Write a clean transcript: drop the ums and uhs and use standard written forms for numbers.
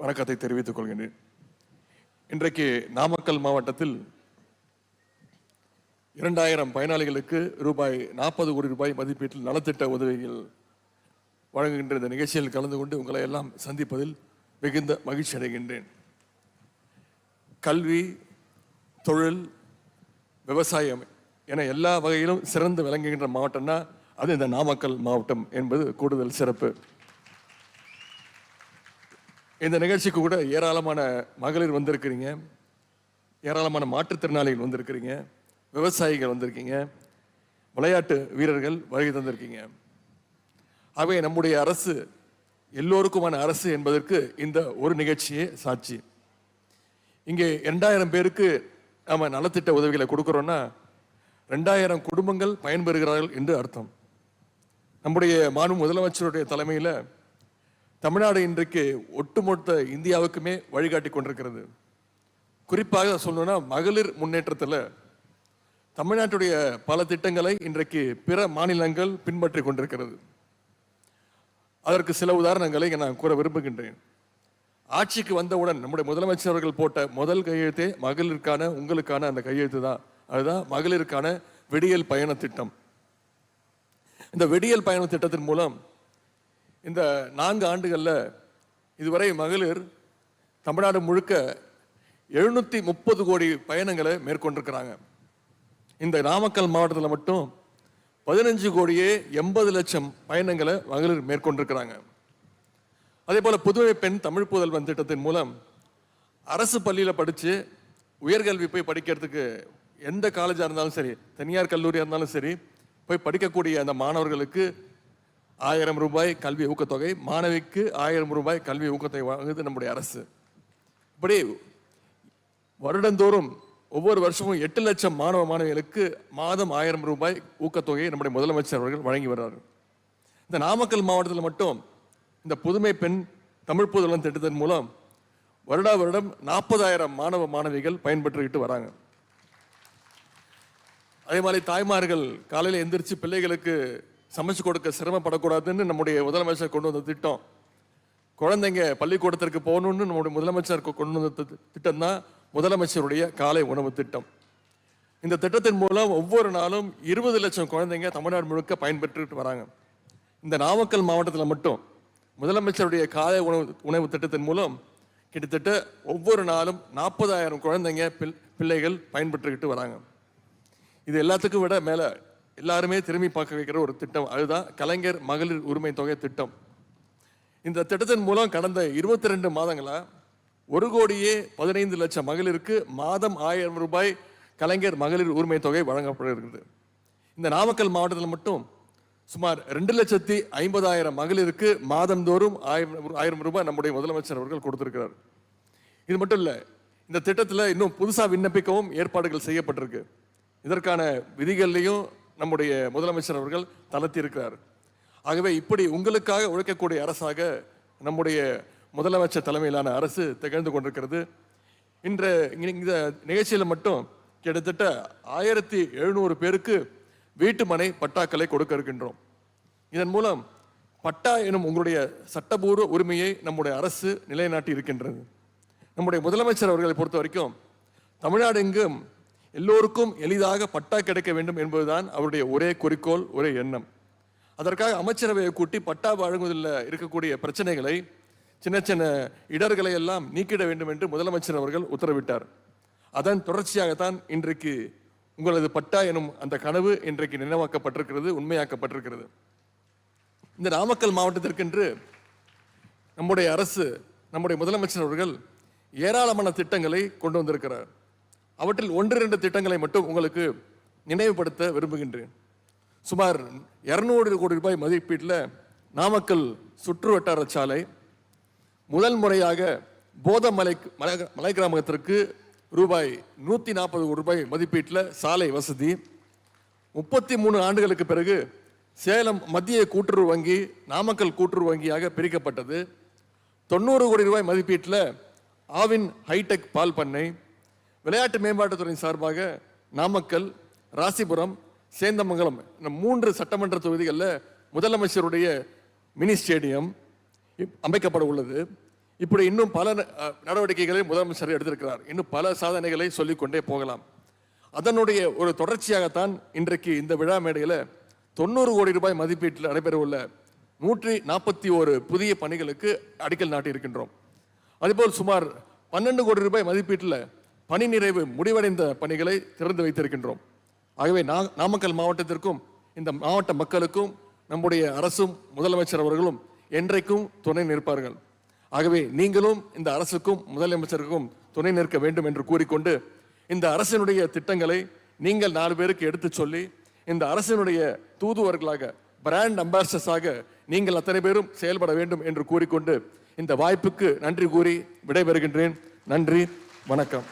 வணக்கத்தை தெரிவித்துக் கொள்கின்றேன். இன்றைக்கு நாமக்கல் மாவட்டத்தில் 2000 பயனாளிகளுக்கு ரூபாய் 40 கோடி ரூபாய் மதிப்பீட்டில் நலத்திட்ட உதவிகள் வழங்குகின்ற இந்த நிகழ்ச்சியில் கலந்து கொண்டு உங்களை எல்லாம் சந்திப்பதில் மிகுந்த மகிழ்ச்சி அடைகின்றேன். கல்வி, தொழில், விவசாயம் என எல்லா வகையிலும் சிறந்து விளங்குகின்ற மாவட்டம்னா அது இந்த நாமக்கல் மாவட்டம் என்பது கூடுதல் சிறப்பு. இந்த நிகழ்ச்சிக்கு கூட ஏராளமான மகளிர் வந்திருக்கிறீங்க, ஏராளமான மாற்றுத்திறனாளிகள் வந்திருக்கிறீங்க, விவசாயிகள் வந்திருக்கீங்க, விளையாட்டு வீரர்கள் வருகை தந்திருக்கீங்க. ஆகவே நம்முடைய அரசு எல்லோருக்குமான அரசு என்பதற்கு இந்த ஒரு நிகழ்ச்சியே சாட்சி. இங்கே 2000 பேருக்கு நம்ம நலத்திட்ட உதவிகளை கொடுக்குறோன்னா 2000 குடும்பங்கள் பயன்பெறுகிறார்கள் என்று அர்த்தம். நம்முடைய மாண்பு முதலமைச்சருடைய தலைமையில் தமிழ்நாடு இன்றைக்கு ஒட்டுமொத்த இந்தியாவுக்குமே வழிகாட்டி கொண்டிருக்கிறது. குறிப்பாக சொல்லணும்னா மகளிர் முன்னேற்றத்தில் தமிழ்நாட்டுடைய பல திட்டங்களை இன்றைக்கு பிற மாநிலங்கள் பின்பற்றி கொண்டிருக்கிறது. அதற்கு சில உதாரணங்களை நான் கூற விரும்புகின்றேன். ஆட்சிக்கு வந்தவுடன் நம்முடைய முதலமைச்சர் அவர்கள் போட்ட முதல் கையெழுத்தே மகளிருக்கான உங்களுக்கான அந்த கையெழுத்து தான். அதுதான் மகளிருக்கான விடியல் பயண திட்டம். இந்த விடியல் பயண திட்டத்தின் மூலம் இந்த 4 ஆண்டுகளில் இதுவரை மகளிர் தமிழ்நாடு முழுக்க 730 கோடி பயணங்களை மேற்கொண்டிருக்கிறாங்க. இந்த நாமக்கல் மாவட்டத்தில் மட்டும் 15 கோடியே 80 லட்சம் பயணங்களை மகளிர் மேற்கொண்டிருக்கிறாங்க. அதே போல் புதுவை பெண் தமிழ் புதல்வன் திட்டத்தின் மூலம் அரசு பள்ளியில் படித்து உயர்கல்வி போய் படிக்கிறதுக்கு எந்த காலேஜாக இருந்தாலும் சரி, தனியார் கல்லூரியாக இருந்தாலும் சரி, போய் படிக்கக்கூடிய அந்த மாணவர்களுக்கு 1000 ரூபாய் கல்வி ஊக்கத்தொகை, மாணவிக்கு 1000 ரூபாய் கல்வி ஊக்கத்தொகை வழங்குது நம்முடைய அரசு. இப்படி வருடந்தோறும் ஒவ்வொரு வருஷமும் 8 லட்சம் மாணவ மாணவிகளுக்கு மாதம் 1000 ரூபாய் ஊக்கத்தொகையை நம்முடைய முதலமைச்சர் அவர்கள் வழங்கி வர்றாரு. இந்த நாமக்கல் மாவட்டத்தில் மட்டும் இந்த புதுமை பெண் தமிழ் புதல்வன் திட்டத்தின் மூலம் வருடா வருடம் 40,000 மாணவ மாணவிகள் பயன்பெற்றுக்கிட்டு வராங்க. அதே மாதிரி தாய்மார்கள் காலையில் எந்திரிச்சு பிள்ளைகளுக்கு சமைச்சு கொடுக்க சிரமப்படக்கூடாதுன்னு நம்முடைய முதலமைச்சர் கொண்டு வந்த திட்டம். குழந்தைங்க பள்ளிக்கூடத்திற்கு போகணும்னு நம்முடைய முதலமைச்சர் கொண்டு வந்த திட்டம் தான் முதலமைச்சருடைய காலை உணவு திட்டம். இந்த திட்டத்தின் மூலம் ஒவ்வொரு நாளும் 20 லட்சம் குழந்தைங்க தமிழ்நாடு முழுக்க பயன்பெற்றுட்டு வராங்க. இந்த நாமக்கல் மாவட்டத்தில் மட்டும் முதலமைச்சருடைய காலை உணவு திட்டத்தின் மூலம் கிட்டத்தட்ட ஒவ்வொரு நாளும் 40,000 குழந்தைங்க பிள்ளைகள் பயன்பெற்றுக்கிட்டு வராங்க. இது எல்லாத்துக்கும் விட மேலே எல்லாருமே திரும்பி பார்க்க வைக்கிற ஒரு திட்டம், அதுதான் கலைஞர் மகளிர் உரிமை தொகை திட்டம். இந்த திட்டத்தின் மூலம் கடந்த 22 மாதங்களா 1 கோடியே 15 லட்சம் மகளிருக்கு மாதம் 1000 ரூபாய் கலைஞர் மகளிர் உரிமை தொகை வழங்கப்படுகிறது. இந்த நாமக்கல் மாவட்டத்தில் மட்டும் சுமார் 2,50,000 மகளிருக்கு மாதந்தோறும் 1000 ரூபாய் நம்முடைய முதலமைச்சர் அவர்கள் கொடுத்திருக்கிறார். இது மட்டும் இல்லை, இந்த திட்டத்தில் இன்னும் புதுசாக விண்ணப்பிக்கவும் ஏற்பாடுகள் செய்யப்பட்டிருக்கு. இதற்கான விதிகள்லையும் நம்முடைய முதலமைச்சர் அவர்கள் தளர்த்தி இருக்கிறார். ஆகவே இப்படி உங்களுக்காக உழைக்கக்கூடிய அரசாக நம்முடைய முதலமைச்சர் தலைமையிலான அரசு திகழ்ந்து கொண்டிருக்கிறது. இந்த நிகழ்ச்சியில் மட்டும் கிட்டத்தட்ட 1700 பேருக்கு வீட்டு மனை பட்டாக்களை கொடுக்க இருக்கின்றோம். இதன் மூலம் பட்டா எனும் உங்களுடைய சட்டபூர்வ உரிமையை நம்முடைய அரசு நிலைநாட்டி இருக்கின்றது. நம்முடைய முதலமைச்சர் அவர்களை பொறுத்த வரைக்கும் தமிழ்நாடு எங்கும் எல்லோருக்கும் எளிதாக பட்டா கிடைக்க வேண்டும் என்பதுதான் அவருடைய ஒரே குறிக்கோள், ஒரே எண்ணம். அதற்காக அமைச்சரவையை கூட்டி பட்டா வழங்குவதில் இருக்கக்கூடிய பிரச்சனைகளை, சின்ன சின்ன இடர்களை எல்லாம் நீக்கிட வேண்டும் என்று முதலமைச்சர் அவர்கள் உத்தரவிட்டார். அதன் தொடர்ச்சியாகத்தான் இன்றைக்கு உங்களது பட்டா எனும் அந்த கனவு இன்றைக்கு நினைவாக்கப்பட்டிருக்கிறது, உண்மையாக்கப்பட்டிருக்கிறது. இந்த நாமக்கல் மாவட்டத்திற்கென்று நம்முடைய அரசு, நம்முடைய முதலமைச்சர் அவர்கள் ஏராளமான திட்டங்களை கொண்டு வந்திருக்கிறார். அவற்றில் 1-2 திட்டங்களை மட்டும் உங்களுக்கு நினைவுபடுத்த விரும்புகின்றேன். சுமார் 200 கோடி ரூபாய் மதிப்பீட்டில் நாமக்கல் சுற்று வட்டார சாலை, முதல் முறையாக போதமலை மலை கிராமத்திற்கு ரூபாய் 140 கோடி ரூபாய் மதிப்பீட்டில் சாலை வசதி, 33 ஆண்டுகளுக்கு பிறகு சேலம் மத்திய கூட்டுறவு வங்கி நாமக்கல் கூட்டுறவு வங்கியாக பிரிக்கப்பட்டது. 90 கோடி ரூபாய் மதிப்பீட்டில் ஆவின் ஹைடெக் பால் பண்ணை, விளையாட்டு மேம்பாட்டுத்துறை சார்பாக நாமக்கல், ராசிபுரம், சேந்தமங்கலம் 3 சட்டமன்ற தொகுதிகளில் முதலமைச்சருடைய மினி ஸ்டேடியம் அமைக்கப்பட உள்ளது. இப்படி இன்னும் பல நடவடிக்கைகளை முதலமைச்சர் எடுத்திருக்கிறார். இன்னும் பல சாதனைகளை சொல்லிக்கொண்டே போகலாம். அதனுடைய ஒரு தொடர்ச்சியாகத்தான் இன்றைக்கு இந்த விழா மேடையில் 90 கோடி ரூபாய் மதிப்பீட்டில் நடைபெறவுள்ள 141 புதிய பணிகளுக்கு அடிக்கல் நாட்டி இருக்கின்றோம். அதேபோல் சுமார் 12 கோடி ரூபாய் மதிப்பீட்டில் பணி நிறைவு முடிவடைந்த பணிகளை திறந்து வைத்திருக்கின்றோம். ஆகவே நாமக்கல் மாவட்டத்திற்கும் இந்த மாவட்ட மக்களுக்கும் நம்முடைய அரசும் முதலமைச்சர் அவர்களும் என்றைக்கும் துணை நிற்பார்கள். ஆகவே நீங்களும் இந்த அரசுக்கும் முதலமைச்சருக்கும் துணை நிற்க வேண்டும் என்று கூறிக்கொண்டு, இந்த அரசினுடைய திட்டங்களை நீங்கள் 4 பேருக்கு எடுத்து சொல்லி, இந்த அரசினுடைய தூதுவர்களாக, பிராண்ட் அம்பாசிடர்ஸாக நீங்கள் அத்தனை பேரும் செயல்பட வேண்டும் என்று கூறிக்கொண்டு இந்த வாய்ப்புக்கு நன்றி கூறி விடைபெறுகின்றேன். நன்றி, வணக்கம்.